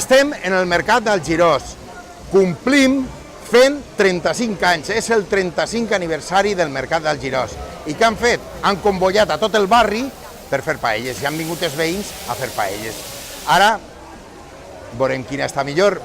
Estem en el mercat del Girós. Complim fent 35 anys. És el 35 aniversari del mercat del Girós. I què han fet? Han convoiat a tot el barri per fer paelles. I han vingut els veïns a fer paelles. Ara veurem quina està millor.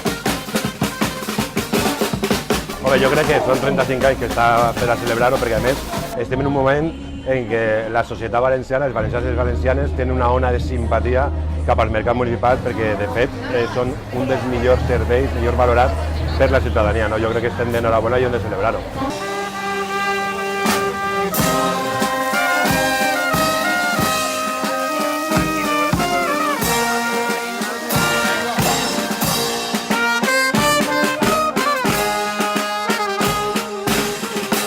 Home, jo crec que són 35 anys que està per a celebrar-ho, perquè a més estem en un moment en què la societat valenciana, els valencians i les valencianes, tenen una ona de simpatia cap al mercat municipal, perquè de fet són un dels millors serveis, millor valorats per la ciutadania. No? Jo crec que estem d'enhorabona i hem de celebrar-ho.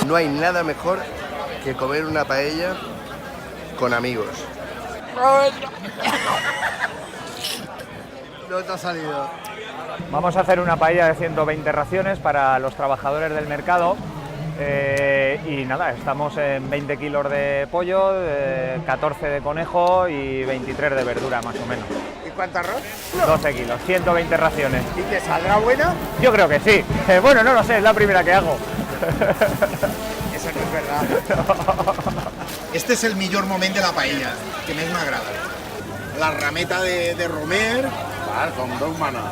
No hay nada mejor que comer una paella con amigos. No te ha salido. Vamos a hacer una paella de 120 raciones para los trabajadores del mercado. Y nada, estamos en 20 kilos de pollo, 14 de conejo y 23 de verdura más o menos. ¿Y cuánto arroz? 12 kilos, 120 raciones. ¿Y te saldrá buena? Yo creo que sí. Bueno, no lo sé, es la primera que hago. Eso no es verdad. Este és el millor moment de la paella, que més m'agrada. La rameta de romer, Com Déu mana.